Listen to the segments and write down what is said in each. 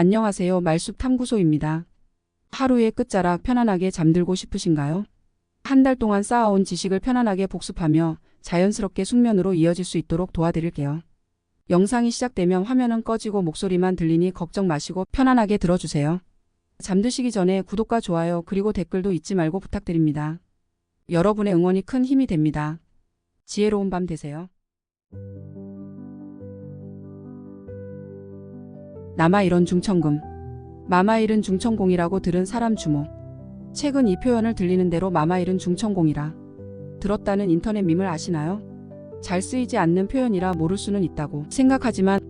안녕하세요. 말숲 탐구소입니다. 하루의 끝자락 편안하게 잠들고 싶으신가요? 한 달 동안 쌓아온 지식을 편안하게 복습하며 자연스럽게 숙면으로 이어질 수 있도록 도와드릴게요. 영상이 시작되면 화면은 꺼지고 목소리만 들리니 걱정 마시고 편안하게 들어주세요. 잠드시기 전에 구독과 좋아요 그리고 댓글도 잊지 말고 부탁드립니다. 여러분의 응원이 큰 힘이 됩니다. 지혜로운 밤 되세요. 남아일은 중천금. 마마일은 중천공이라고 들은 사람 주모. 최근 이 표현을 들리는 대로 마마일은 중천공이라 들었다는 인터넷 밈을 아시나요? 잘 쓰이지 않는 표현이라 모를 수는 있다고 생각하지만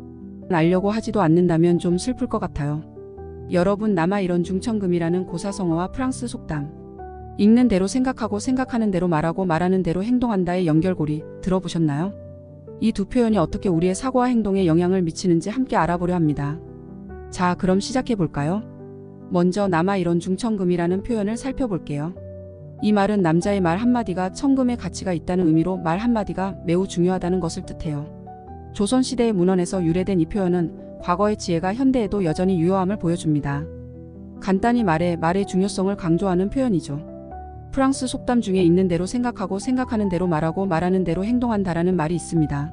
알려고 하지도 않는다면 좀 슬플 것 같아요. 여러분, 남아일은 중천금이라는 고사성어와 프랑스 속담, 읽는 대로 생각하고 생각하는 대로 말하고 말하는 대로 행동한다의 연결고리 들어보셨나요? 이 두 표현이 어떻게 우리의 사고와 행동에 영향을 미치는지 함께 알아보려 합니다. 자, 그럼 시작해 볼까요? 먼저 남아일은 중천금이라는 표현을 살펴볼게요. 이 말은 남자의 말 한마디가 천금의 가치가 있다는 의미로 말 한마디가 매우 중요하다는 것을 뜻해요. 조선시대의 문헌에서 유래된 이 표현은 과거의 지혜가 현대에도 여전히 유효함을 보여줍니다. 간단히 말해 말의 중요성을 강조하는 표현이죠. 프랑스 속담 중에 있는 대로 생각하고 생각하는 대로 말하고 말하는 대로 행동한다라는 말이 있습니다.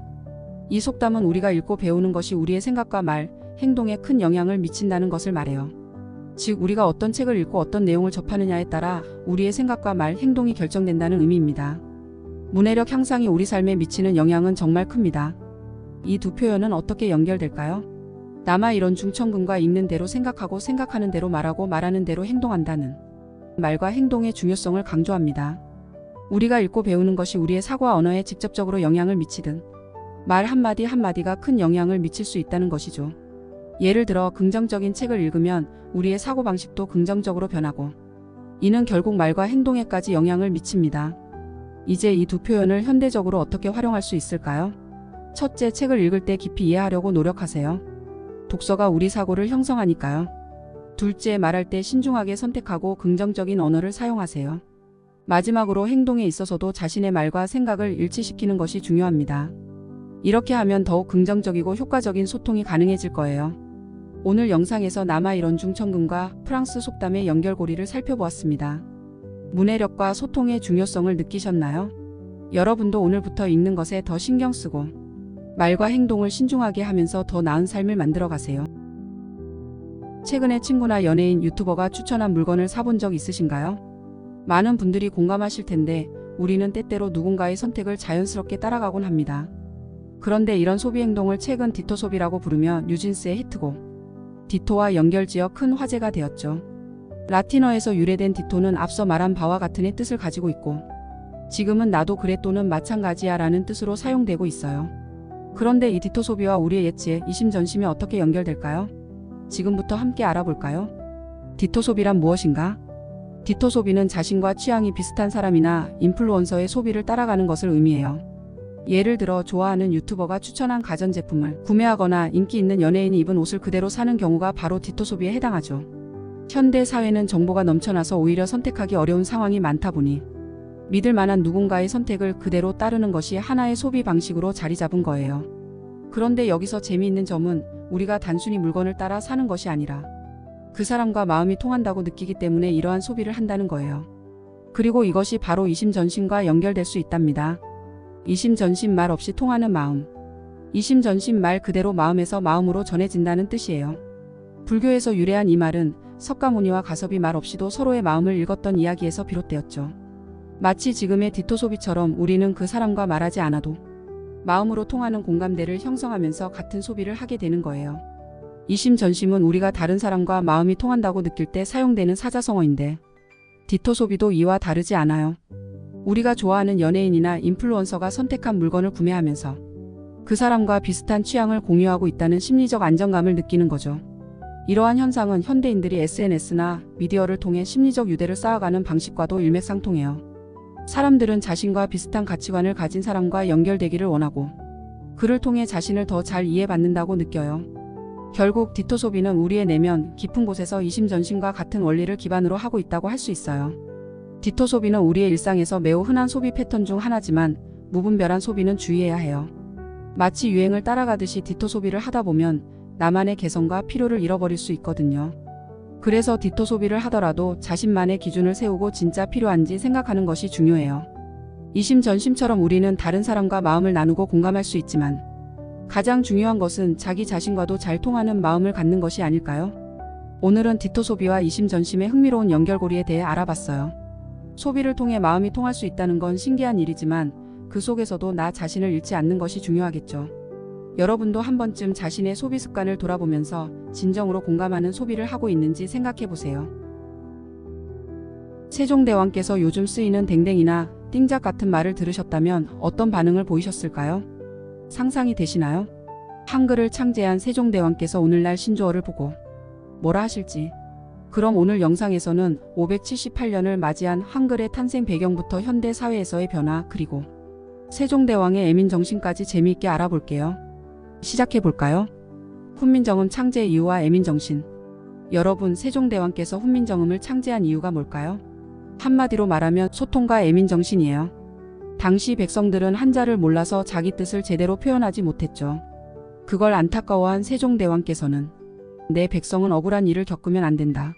이 속담은 우리가 읽고 배우는 것이 우리의 생각과 말, 행동에 큰 영향을 미친다는 것을 말해요. 즉, 우리가 어떤 책을 읽고 어떤 내용을 접하느냐에 따라 우리의 생각과 말, 행동이 결정된다는 의미입니다. 문해력 향상이 우리 삶에 미치는 영향은 정말 큽니다. 이 두 표현은 어떻게 연결될까요? 남아일은 중천금과 읽는 대로 생각하고 생각하는 대로 말하고 말하는 대로 행동한다는 말과 행동의 중요성을 강조합니다. 우리가 읽고 배우는 것이 우리의 사고와 언어에 직접적으로 영향을 미치든 말 한마디 한마디가 큰 영향을 미칠 수 있다는 것이죠. 예를 들어 긍정적인 책을 읽으면 우리의 사고방식도 긍정적으로 변하고 이는 결국 말과 행동에까지 영향을 미칩니다. 이제 이 두 표현을 현대적으로 어떻게 활용할 수 있을까요? 첫째, 책을 읽을 때 깊이 이해하려고 노력하세요. 독서가 우리 사고를 형성하니까요. 둘째, 말할 때 신중하게 선택하고 긍정적인 언어를 사용하세요. 마지막으로 행동에 있어서도 자신의 말과 생각을 일치시키는 것이 중요합니다. 이렇게 하면 더욱 긍정적이고 효과적인 소통이 가능해질 거예요. 오늘 영상에서 남아일은 중천금과 프랑스 속담의 연결고리를 살펴보았습니다. 문해력과 소통의 중요성을 느끼셨나요? 여러분도 오늘부터 읽는 것에 더 신경 쓰고 말과 행동을 신중하게 하면서 더 나은 삶을 만들어 가세요. 최근에 친구나 연예인, 유튜버가 추천한 물건을 사본 적 있으신가요? 많은 분들이 공감하실 텐데 우리는 때때로 누군가의 선택을 자연스럽게 따라가곤 합니다. 그런데 이런 소비 행동을 최근 디토 소비라고 부르며 뉴진스의 히트곡 디토와 연결지어 큰 화제가 되었죠. 라틴어에서 유래된 디토는 앞서 말한 바와 같은 뜻을 가지고 있고 지금은 나도 그래 또는 마찬가지야 라는 뜻으로 사용되고 있어요. 그런데 이 디토 소비와 우리의 옛 지혜, 이심전심이 어떻게 연결될까요? 지금부터 함께 알아볼까요? 디토 소비란 무엇인가? 디토 소비는 자신과 취향이 비슷한 사람이나 인플루언서의 소비를 따라가는 것을 의미해요. 예를 들어 좋아하는 유튜버가 추천한 가전제품을 구매하거나 인기 있는 연예인이 입은 옷을 그대로 사는 경우가 바로 디토 소비에 해당하죠. 현대 사회는 정보가 넘쳐나서 오히려 선택하기 어려운 상황이 많다 보니 믿을 만한 누군가의 선택을 그대로 따르는 것이 하나의 소비 방식으로 자리 잡은 거예요. 그런데 여기서 재미있는 점은 우리가 단순히 물건을 따라 사는 것이 아니라 그 사람과 마음이 통한다고 느끼기 때문에 이러한 소비를 한다는 거예요. 그리고 이것이 바로 이심전심과 연결될 수 있답니다. 이심전심, 말 없이 통하는 마음. 이심전심, 말 그대로 마음에서 마음으로 전해진다는 뜻이에요. 불교에서 유래한 이 말은 석가모니와 가섭이 말 없이도 서로의 마음을 읽었던 이야기에서 비롯되었죠. 마치 지금의 디토 소비처럼 우리는 그 사람과 말하지 않아도 마음으로 통하는 공감대를 형성하면서 같은 소비를 하게 되는 거예요. 이심전심은 우리가 다른 사람과 마음이 통한다고 느낄 때 사용되는 사자성어인데 디토 소비도 이와 다르지 않아요. 우리가 좋아하는 연예인이나 인플루언서가 선택한 물건을 구매하면서 그 사람과 비슷한 취향을 공유하고 있다는 심리적 안정감을 느끼는 거죠. 이러한 현상은 현대인들이 SNS나 미디어를 통해 심리적 유대를 쌓아가는 방식과도 일맥상통해요. 사람들은 자신과 비슷한 가치관을 가진 사람과 연결되기를 원하고 그를 통해 자신을 더 잘 이해받는다고 느껴요. 결국 디토 소비는 우리의 내면 깊은 곳에서 이심전심과 같은 원리를 기반으로 하고 있다고 할 수 있어요. 디토 소비는 우리의 일상에서 매우 흔한 소비 패턴 중 하나지만 무분별한 소비는 주의해야 해요. 마치 유행을 따라가듯이 디토 소비를 하다 보면 나만의 개성과 필요를 잃어버릴 수 있거든요. 그래서 디토 소비를 하더라도 자신만의 기준을 세우고 진짜 필요한지 생각하는 것이 중요해요. 이심전심처럼 우리는 다른 사람과 마음을 나누고 공감할 수 있지만 가장 중요한 것은 자기 자신과도 잘 통하는 마음을 갖는 것이 아닐까요? 오늘은 디토 소비와 이심전심의 흥미로운 연결고리에 대해 알아봤어요. 소비를 통해 마음이 통할 수 있다는 건 신기한 일이지만 그 속에서도 나 자신을 잃지 않는 것이 중요하겠죠. 여러분도 한 번쯤 자신의 소비 습관을 돌아보면서 진정으로 공감하는 소비를 하고 있는지 생각해 보세요. 세종대왕께서 요즘 쓰이는 댕댕이나 띵작 같은 말을 들으셨다면 어떤 반응을 보이셨을까요? 상상이 되시나요? 한글을 창제한 세종대왕께서 오늘날 신조어를 보고 뭐라 하실지. 그럼 오늘 영상에서는 578년을 맞이한 한글의 탄생 배경부터 현대 사회에서의 변화 그리고 세종대왕의 애민정신까지 재미있게 알아볼게요. 시작해볼까요? 훈민정음 창제 이유와 애민정신. 여러분, 세종대왕께서 훈민정음을 창제한 이유가 뭘까요? 한마디로 말하면 소통과 애민정신이에요. 당시 백성들은 한자를 몰라서 자기 뜻을 제대로 표현하지 못했죠. 그걸 안타까워한 세종대왕께서는 내 백성은 억울한 일을 겪으면 안 된다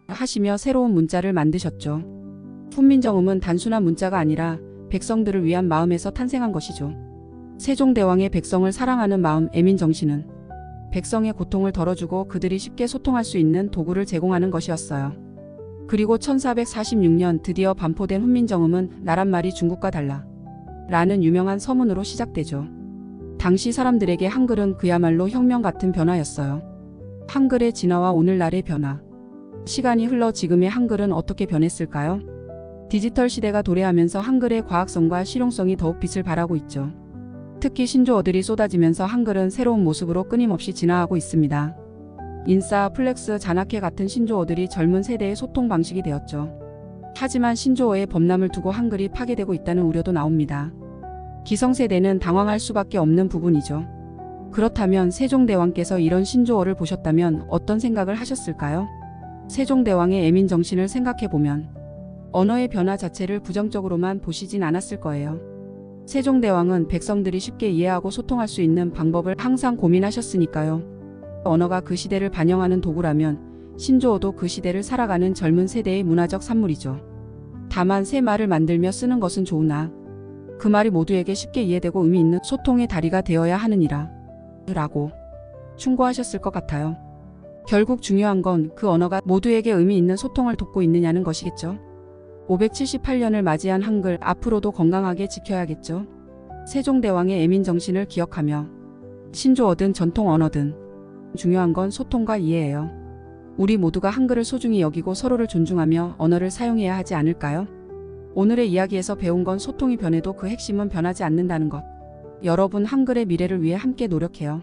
하시며 새로운 문자를 만드셨죠. 훈민정음은 단순한 문자가 아니라 백성들을 위한 마음에서 탄생한 것이죠. 세종대왕의 백성을 사랑하는 마음 애민정신은 백성의 고통을 덜어주고 그들이 쉽게 소통할 수 있는 도구를 제공하는 것이었어요. 그리고 1446년 드디어 반포된 훈민정음은 나란 말이 중국과 달라 라는 유명한 서문으로 시작되죠. 당시 사람들에게 한글은 그야말로 혁명 같은 변화였어요. 한글의 진화와 오늘날의 변화. 시간이 흘러 지금의 한글은 어떻게 변했을까요? 디지털 시대가 도래하면서 한글의 과학성과 실용성이 더욱 빛을 발하고 있죠. 특히 신조어들이 쏟아지면서 한글은 새로운 모습으로 끊임없이 진화하고 있습니다. 인싸, 플렉스, 잔악회 같은 신조어들이 젊은 세대의 소통 방식이 되었죠. 하지만 신조어의 범람을 두고 한글이 파괴되고 있다는 우려도 나옵니다. 기성세대는 당황할 수밖에 없는 부분이죠. 그렇다면 세종대왕께서 이런 신조어를 보셨다면 어떤 생각을 하셨을까요? 세종대왕의 애민정신을 생각해보면 언어의 변화 자체를 부정적으로만 보시진 않았을 거예요. 세종대왕은 백성들이 쉽게 이해하고 소통할 수 있는 방법을 항상 고민하셨으니까요. 언어가 그 시대를 반영하는 도구라면 신조어도 그 시대를 살아가는 젊은 세대의 문화적 산물이죠. 다만 새 말을 만들며 쓰는 것은 좋으나 그 말이 모두에게 쉽게 이해되고 의미 있는 소통의 다리가 되어야 하느니라 라고 충고하셨을 것 같아요. 결국 중요한 건 그 언어가 모두에게 의미 있는 소통을 돕고 있느냐는 것이겠죠. 578년을 맞이한 한글, 앞으로도 건강하게 지켜야겠죠. 세종대왕의 애민정신을 기억하며 신조어든 전통 언어든 중요한 건 소통과 이해예요. 우리 모두가 한글을 소중히 여기고 서로를 존중하며 언어를 사용해야 하지 않을까요? 오늘의 이야기에서 배운 건 소통이 변해도 그 핵심은 변하지 않는다는 것. 여러분, 한글의 미래를 위해 함께 노력해요.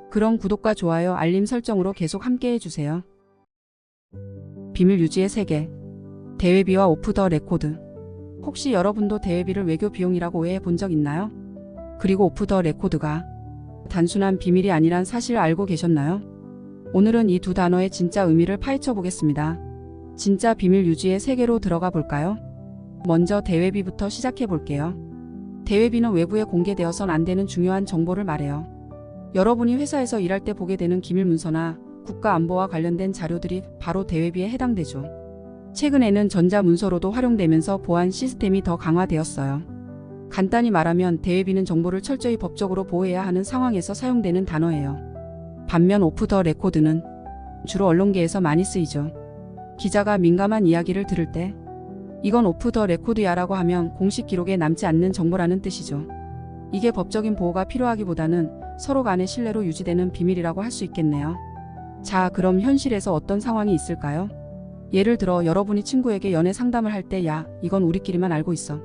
그럼 구독과 좋아요, 알림 설정으로 계속 함께 해주세요. 비밀 유지의 세계. 대외비와 오프 더 레코드. 혹시 여러분도 대외비를 외교 비용이라고 오해해 본 적 있나요? 그리고 오프 더 레코드가 단순한 비밀이 아니란 사실 알고 계셨나요? 오늘은 이 두 단어의 진짜 의미를 파헤쳐 보겠습니다. 진짜 비밀 유지의 세계로 들어가 볼까요? 먼저 대외비부터 시작해 볼게요. 대외비는 외부에 공개되어선 안 되는 중요한 정보를 말해요. 여러분이 회사에서 일할 때 보게 되는 기밀 문서나 국가 안보와 관련된 자료들이 바로 대외비에 해당되죠. 최근에는 전자문서로도 활용되면서 보안 시스템이 더 강화되었어요. 간단히 말하면 대외비는 정보를 철저히 법적으로 보호해야 하는 상황에서 사용되는 단어예요. 반면 오프 더 레코드는 주로 언론계에서 많이 쓰이죠. 기자가 민감한 이야기를 들을 때 이건 오프 더 레코드야 라고 하면 공식 기록에 남지 않는 정보라는 뜻이죠. 이게 법적인 보호가 필요하기보다는 서로 간의 신뢰로 유지되는 비밀이라고 할 수 있겠네요. 자, 그럼 현실에서 어떤 상황이 있을까요? 예를 들어 여러분이 친구에게 연애 상담을 할 때 야, 이건 우리끼리만 알고 있어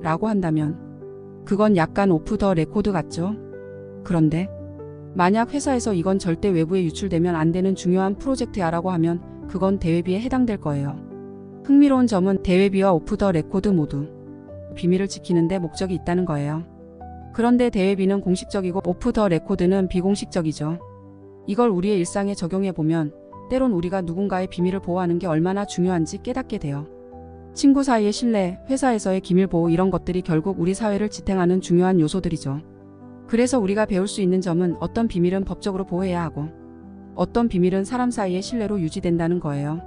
라고 한다면 그건 약간 오프 더 레코드 같죠? 그런데 만약 회사에서 이건 절대 외부에 유출되면 안 되는 중요한 프로젝트야 라고 하면 그건 대외비에 해당될 거예요. 흥미로운 점은 대외비와 오프 더 레코드 모두 비밀을 지키는 데 목적이 있다는 거예요. 그런데 대외비는 공식적이고 오프 더 레코드는 비공식적이죠. 이걸 우리의 일상에 적용해보면 때론 우리가 누군가의 비밀을 보호하는 게 얼마나 중요한지 깨닫게 돼요. 친구 사이의 신뢰, 회사에서의 기밀 보호, 이런 것들이 결국 우리 사회를 지탱하는 중요한 요소들이죠. 그래서 우리가 배울 수 있는 점은 어떤 비밀은 법적으로 보호해야 하고 어떤 비밀은 사람 사이의 신뢰로 유지된다는 거예요.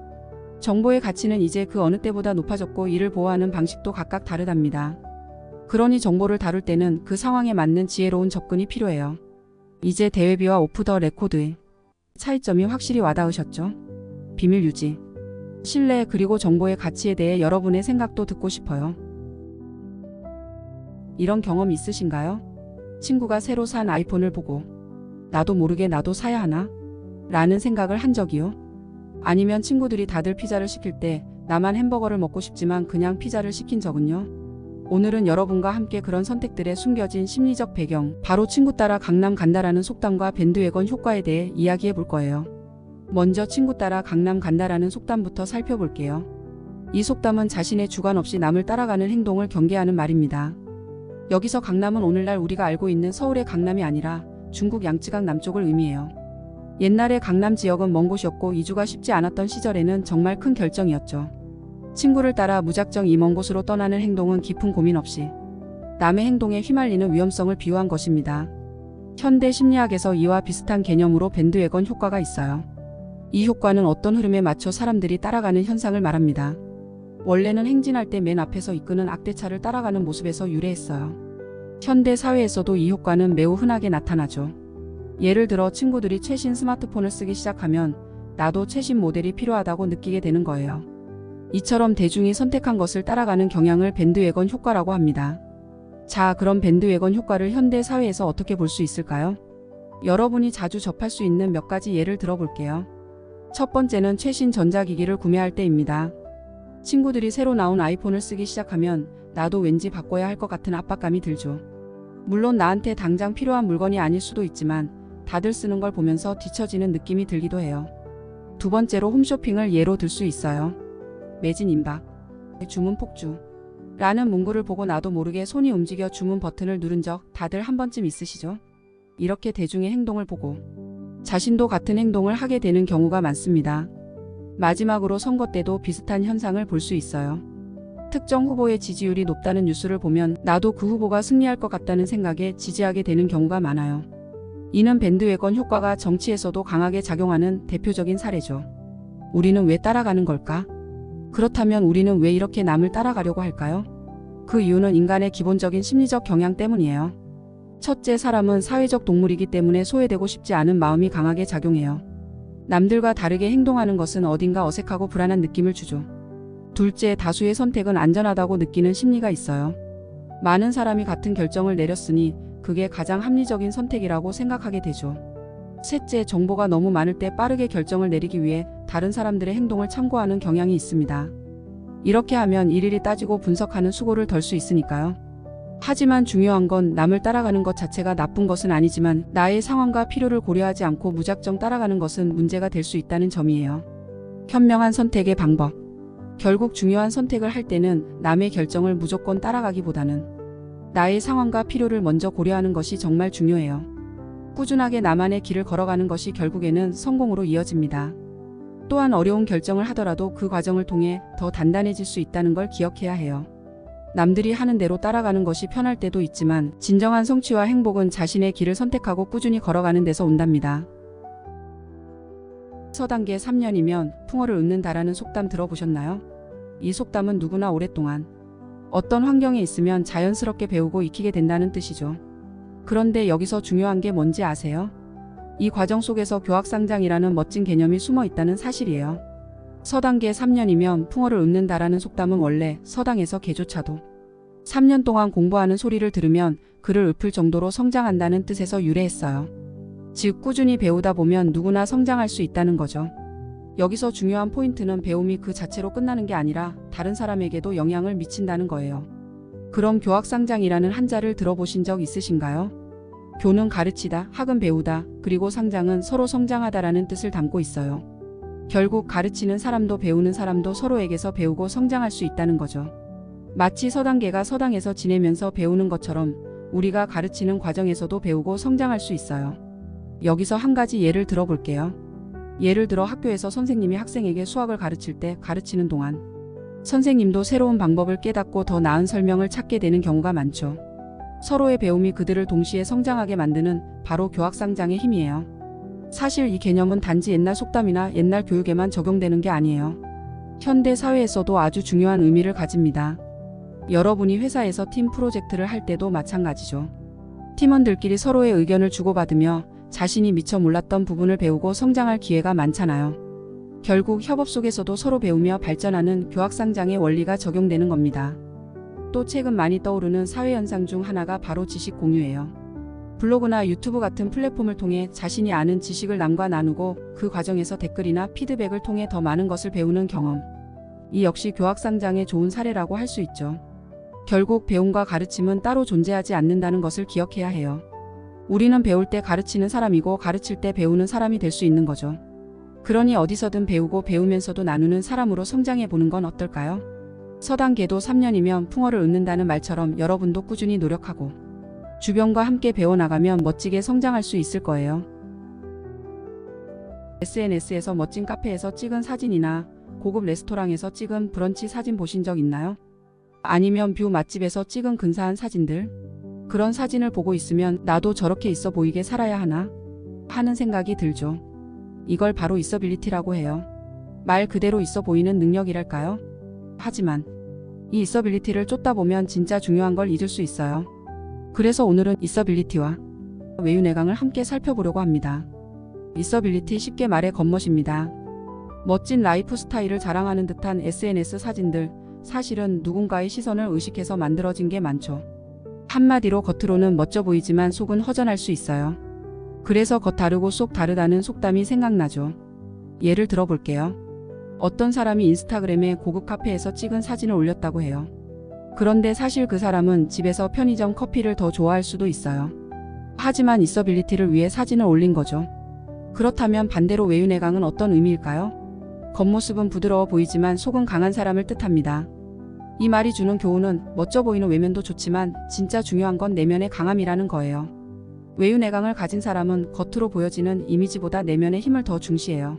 정보의 가치는 이제 그 어느 때보다 높아졌고 이를 보호하는 방식도 각각 다르답니다. 그러니 정보를 다룰 때는 그 상황에 맞는 지혜로운 접근이 필요해요. 이제 대외비와 오프 더 레코드의 차이점이 확실히 와닿으셨죠? 비밀 유지, 신뢰 그리고 정보의 가치에 대해 여러분의 생각도 듣고 싶어요. 이런 경험 있으신가요? 친구가 새로 산 아이폰을 보고 나도 모르게 나도 사야 하나? 라는 생각을 한 적이요? 아니면 친구들이 다들 피자를 시킬 때 나만 햄버거를 먹고 싶지만 그냥 피자를 시킨 적은요? 오늘은 여러분과 함께 그런 선택들의 숨겨진 심리적 배경, 바로 친구 따라 강남 간다라는 속담과 밴드웨건 효과에 대해 이야기해 볼 거예요. 먼저 친구 따라 강남 간다라는 속담부터 살펴볼게요. 이 속담은 자신의 주관 없이 남을 따라가는 행동을 경계하는 말입니다. 여기서 강남은 오늘날 우리가 알고 있는 서울의 강남이 아니라 중국 양쯔강 남쪽을 의미해요. 옛날에 강남 지역은 먼 곳이었고 이주가 쉽지 않았던 시절에는 정말 큰 결정이었죠. 친구를 따라 무작정 이 먼 곳으로 떠나는 행동은 깊은 고민 없이 남의 행동에 휘말리는 위험성을 비유한 것입니다. 현대 심리학에서 이와 비슷한 개념으로 밴드웨건 효과가 있어요. 이 효과는 어떤 흐름에 맞춰 사람들이 따라가는 현상을 말합니다. 원래는 행진할 때 맨 앞에서 이끄는 악대차를 따라가는 모습에서 유래했어요. 현대 사회에서도 이 효과는 매우 흔하게 나타나죠. 예를 들어 친구들이 최신 스마트폰을 쓰기 시작하면 나도 최신 모델이 필요하다고 느끼게 되는 거예요. 이처럼 대중이 선택한 것을 따라가는 경향을 밴드웨건 효과라고 합니다. 자, 그럼 밴드웨건 효과를 현대 사회에서 어떻게 볼 수 있을까요? 여러분이 자주 접할 수 있는 몇 가지 예를 들어볼게요. 첫 번째는 최신 전자기기를 구매할 때입니다. 친구들이 새로 나온 아이폰을 쓰기 시작하면 나도 왠지 바꿔야 할 것 같은 압박감이 들죠. 물론 나한테 당장 필요한 물건이 아닐 수도 있지만 다들 쓰는 걸 보면서 뒤처지는 느낌이 들기도 해요. 두 번째로 홈쇼핑을 예로 들 수 있어요. 매진 임박, 주문 폭주 라는 문구를 보고 나도 모르게 손이 움직여 주문 버튼을 누른 적 다들 한 번쯤 있으시죠? 이렇게 대중의 행동을 보고 자신도 같은 행동을 하게 되는 경우가 많습니다. 마지막으로 선거 때도 비슷한 현상을 볼 수 있어요. 특정 후보의 지지율이 높다는 뉴스를 보면 나도 그 후보가 승리할 것 같다는 생각에 지지하게 되는 경우가 많아요. 이는 밴드웨건 효과가 정치에서도 강하게 작용하는 대표적인 사례죠. 우리는 왜 따라가는 걸까? 그렇다면 우리는 왜 이렇게 남을 따라가려고 할까요? 그 이유는 인간의 기본적인 심리적 경향 때문이에요. 첫째, 사람은 사회적 동물이기 때문에 소외되고 싶지 않은 마음이 강하게 작용해요. 남들과 다르게 행동하는 것은 어딘가 어색하고 불안한 느낌을 주죠. 둘째, 다수의 선택은 안전하다고 느끼는 심리가 있어요. 많은 사람이 같은 결정을 내렸으니 그게 가장 합리적인 선택이라고 생각하게 되죠. 셋째, 정보가 너무 많을 때 빠르게 결정을 내리기 위해 다른 사람들의 행동을 참고하는 경향이 있습니다. 이렇게 하면 일일이 따지고 분석하는 수고를 덜 수 있으니까요. 하지만 중요한 건 남을 따라가는 것 자체가 나쁜 것은 아니지만 나의 상황과 필요를 고려하지 않고 무작정 따라가는 것은 문제가 될 수 있다는 점이에요. 현명한 선택의 방법. 결국 중요한 선택을 할 때는 남의 결정을 무조건 따라가기보다는 나의 상황과 필요를 먼저 고려하는 것이 정말 중요해요. 꾸준하게 나만의 길을 걸어가는 것이 결국에는 성공으로 이어집니다. 또한 어려운 결정을 하더라도 그 과정을 통해 더 단단해질 수 있다는 걸 기억해야 해요. 남들이 하는 대로 따라가는 것이 편할 때도 있지만 진정한 성취와 행복은 자신의 길을 선택하고 꾸준히 걸어가는 데서 온답니다. 서단계 3년이면 풍어를 얻는다라는 속담 들어보셨나요? 이 속담은 누구나 오랫동안 어떤 환경에 있으면 자연스럽게 배우고 익히게 된다는 뜻이죠. 그런데 여기서 중요한 게 뭔지 아세요? 이 과정 속에서 교학상장이라는 멋진 개념이 숨어 있다는 사실이에요. 서당계 3년이면 풍어를 얻는다라는 속담은 원래 서당에서 개조차도 3년 동안 공부하는 소리를 들으면 그를 읊을 정도로 성장한다는 뜻에서 유래했어요. 즉 꾸준히 배우다 보면 누구나 성장할 수 있다는 거죠. 여기서 중요한 포인트는 배움이 그 자체로 끝나는 게 아니라 다른 사람에게도 영향을 미친다는 거예요. 그럼 교학상장이라는 한자를 들어보신 적 있으신가요? 교는 가르치다, 학은 배우다, 그리고 상장은 서로 성장하다라는 뜻을 담고 있어요. 결국 가르치는 사람도 배우는 사람도 서로에게서 배우고 성장할 수 있다는 거죠. 마치 서당계가 서당에서 지내면서 배우는 것처럼 우리가 가르치는 과정에서도 배우고 성장할 수 있어요. 여기서 한 가지 예를 들어볼게요. 예를 들어 학교에서 선생님이 학생에게 수학을 가르칠 때 가르치는 동안 선생님도 새로운 방법을 깨닫고 더 나은 설명을 찾게 되는 경우가 많죠. 서로의 배움이 그들을 동시에 성장하게 만드는 바로 교학상장의 힘이에요. 사실 이 개념은 단지 옛날 속담이나 옛날 교육에만 적용되는 게 아니에요. 현대 사회에서도 아주 중요한 의미를 가집니다. 여러분이 회사에서 팀 프로젝트를 할 때도 마찬가지죠. 팀원들끼리 서로의 의견을 주고받으며 자신이 미처 몰랐던 부분을 배우고 성장할 기회가 많잖아요. 결국 협업 속에서도 서로 배우며 발전하는 교학상장의 원리가 적용되는 겁니다. 또 최근 많이 떠오르는 사회현상 중 하나가 바로 지식 공유예요. 블로그나 유튜브 같은 플랫폼을 통해 자신이 아는 지식을 남과 나누고 그 과정에서 댓글이나 피드백을 통해 더 많은 것을 배우는 경험. 이 역시 교학상장의 좋은 사례라고 할 수 있죠. 결국 배움과 가르침은 따로 존재하지 않는다는 것을 기억해야 해요. 우리는 배울 때 가르치는 사람이고 가르칠 때 배우는 사람이 될 수 있는 거죠. 그러니 어디서든 배우고 배우면서도 나누는 사람으로 성장해 보는 건 어떨까요? 서당계도 3년이면 풍어를 얻는다는 말처럼 여러분도 꾸준히 노력하고 주변과 함께 배워나가면 멋지게 성장할 수 있을 거예요. SNS에서 멋진 카페에서 찍은 사진이나 고급 레스토랑에서 찍은 브런치 사진 보신 적 있나요? 아니면 뷰 맛집에서 찍은 근사한 사진들? 그런 사진을 보고 있으면 나도 저렇게 있어 보이게 살아야 하나? 하는 생각이 들죠. 이걸 바로 있어빌리티라고 해요. 말 그대로 있어 보이는 능력이랄까요? 하지만 이 있어빌리티를 쫓다 보면 진짜 중요한 걸 잊을 수 있어요. 그래서 오늘은 있어빌리티와 외유내강을 함께 살펴보려고 합니다. 있어빌리티 쉽게 말해 겉멋입니다. 멋진 라이프 스타일을 자랑하는 듯한 SNS 사진들, 사실은 누군가의 시선을 의식해서 만들어진 게 많죠. 한마디로 겉으로는 멋져 보이지만 속은 허전할 수 있어요. 그래서 겉 다르고 속 다르다는 속담이 생각나죠. 예를 들어볼게요. 어떤 사람이 인스타그램에 고급 카페에서 찍은 사진을 올렸다고 해요. 그런데 사실 그 사람은 집에서 편의점 커피를 더 좋아할 수도 있어요. 하지만 있어빌리티를 위해 사진을 올린 거죠. 그렇다면 반대로 외유내강은 어떤 의미일까요? 겉모습은 부드러워 보이지만 속은 강한 사람을 뜻합니다. 이 말이 주는 교훈은 멋져 보이는 외면도 좋지만 진짜 중요한 건 내면의 강함이라는 거예요. 외유내강을 가진 사람은 겉으로 보여지는 이미지보다 내면의 힘을 더 중시해요.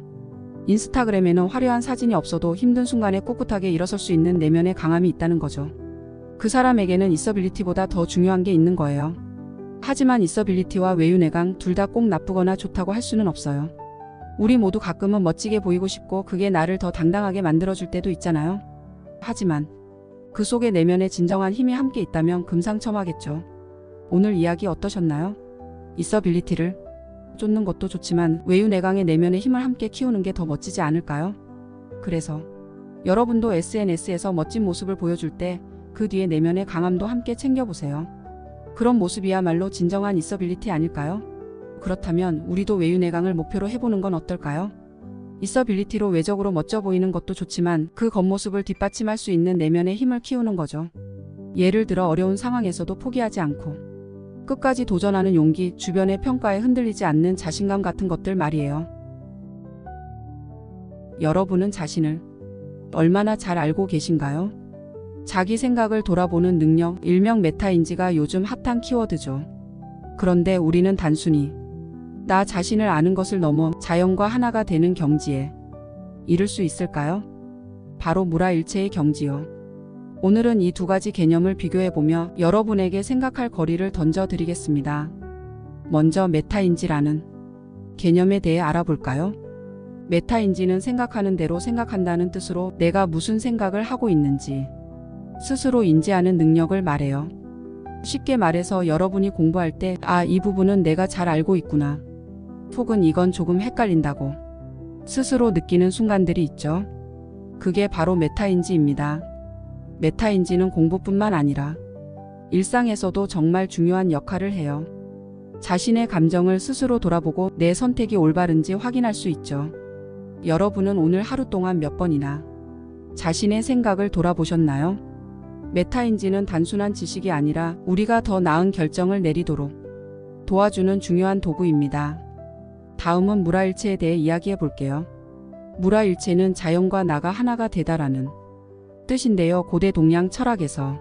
인스타그램에는 화려한 사진이 없어도 힘든 순간에 꿋꿋하게 일어설 수 있는 내면의 강함이 있다는 거죠. 그 사람에게는 있어빌리티보다 더 중요한 게 있는 거예요. 하지만 있어빌리티와 외유내강 둘 다 꼭 나쁘거나 좋다고 할 수는 없어요. 우리 모두 가끔은 멋지게 보이고 싶고 그게 나를 더 당당하게 만들어줄 때도 있잖아요. 하지만 그 속에 내면의 진정한 힘이 함께 있다면 금상첨화겠죠. 오늘 이야기 어떠셨나요? 있어빌리티를 쫓는 것도 좋지만 외유내강의 내면의 힘을 함께 키우는 게 더 멋지지 않을까요? 그래서 여러분도 SNS에서 멋진 모습을 보여줄 때 그 뒤에 내면의 강함도 함께 챙겨보세요. 그런 모습이야말로 진정한 있어빌리티 아닐까요? 그렇다면 우리도 외유내강을 목표로 해보는 건 어떨까요? 있어빌리티로 외적으로 멋져 보이는 것도 좋지만 그 겉모습을 뒷받침할 수 있는 내면의 힘을 키우는 거죠. 예를 들어 어려운 상황에서도 포기하지 않고 끝까지 도전하는 용기, 주변의 평가에 흔들리지 않는 자신감 같은 것들 말이에요. 여러분은 자신을 얼마나 잘 알고 계신가요? 자기 생각을 돌아보는 능력, 일명 메타인지가 요즘 핫한 키워드죠. 그런데 우리는 단순히 나 자신을 아는 것을 넘어 자연과 하나가 되는 경지에 이를 수 있을까요? 바로 무라일체의 경지요. 오늘은 이 두 가지 개념을 비교해보며 여러분에게 생각할 거리를 던져드리겠습니다. 먼저 메타인지라는 개념에 대해 알아볼까요? 메타인지는 생각하는 대로 생각한다는 뜻으로 내가 무슨 생각을 하고 있는지 스스로 인지하는 능력을 말해요. 쉽게 말해서 여러분이 공부할 때 이 부분은 내가 잘 알고 있구나. 혹은 이건 조금 헷갈린다고 스스로 느끼는 순간들이 있죠. 그게 바로 메타인지입니다. 메타인지는 공부뿐만 아니라 일상에서도 정말 중요한 역할을 해요. 자신의 감정을 스스로 돌아보고 내 선택이 올바른지 확인할 수 있죠. 여러분은 오늘 하루 동안 몇 번이나 자신의 생각을 돌아보셨나요? 메타인지는 단순한 지식이 아니라 우리가 더 나은 결정을 내리도록 도와주는 중요한 도구입니다. 다음은 무라일체에 대해 이야기해 볼게요. 무라일체는 자연과 나가 하나가 되다라는 뜻인데요. 고대 동양 철학에서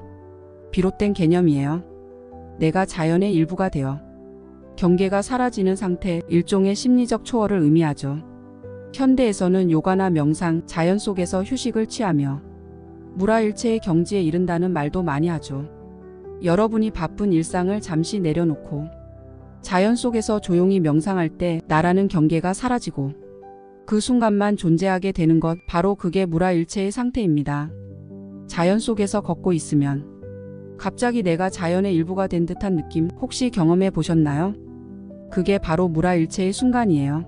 비롯된 개념이에요. 내가 자연의 일부가 되어 경계가 사라지는 상태, 일종의 심리적 초월을 의미하죠. 현대에서는 요가나 명상, 자연 속에서 휴식을 취하며 무라일체의 경지에 이른다는 말도 많이 하죠. 여러분이 바쁜 일상을 잠시 내려놓고 자연 속에서 조용히 명상할 때 나라는 경계가 사라지고 그 순간만 존재하게 되는 것, 바로 그게 무라일체의 상태입니다. 자연 속에서 걷고 있으면 갑자기 내가 자연의 일부가 된 듯한 느낌, 혹시 경험해 보셨나요? 그게 바로 무라일체의 순간이에요.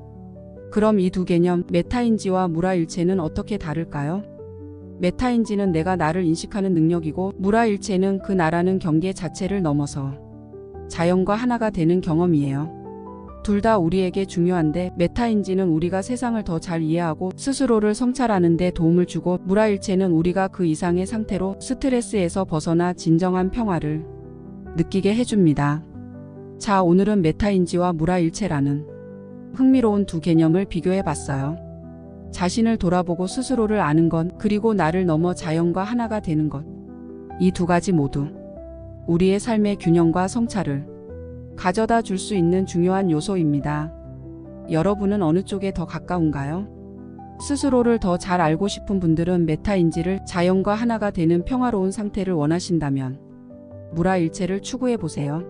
그럼 이 두 개념, 메타인지와 무라일체는 어떻게 다를까요? 메타인지는 내가 나를 인식하는 능력이고, 무라일체는 그 나라는 경계 자체를 넘어서 자연과 하나가 되는 경험이에요. 둘 다 우리에게 중요한데, 메타인지는 우리가 세상을 더 잘 이해하고 스스로를 성찰하는 데 도움을 주고, 무라일체는 우리가 그 이상의 상태로 스트레스에서 벗어나 진정한 평화를 느끼게 해줍니다. 자, 오늘은 메타인지와 무라일체라는 흥미로운 두 개념을 비교해 봤어요. 자신을 돌아보고 스스로를 아는 것, 그리고 나를 넘어 자연과 하나가 되는 것. 이 두 가지 모두 우리의 삶의 균형과 성찰을 가져다 줄 수 있는 중요한 요소입니다. 여러분은 어느 쪽에 더 가까운가요? 스스로를 더 잘 알고 싶은 분들은 메타인지를, 자연과 하나가 되는 평화로운 상태를 원하신다면 무라일체를 추구해 보세요.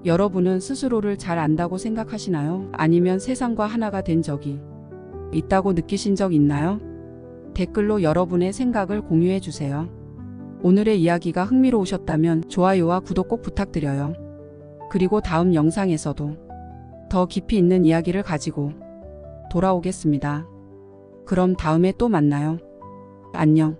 여러분은 스스로를 잘 안다고 생각하시나요? 아니면 세상과 하나가 된 적이 있다고 느끼신 적 있나요? 댓글로 여러분의 생각을 공유해 주세요. 오늘의 이야기가 흥미로우셨다면 좋아요와 구독 꼭 부탁드려요. 그리고 다음 영상에서도 더 깊이 있는 이야기를 가지고 돌아오겠습니다. 그럼 다음에 또 만나요. 안녕.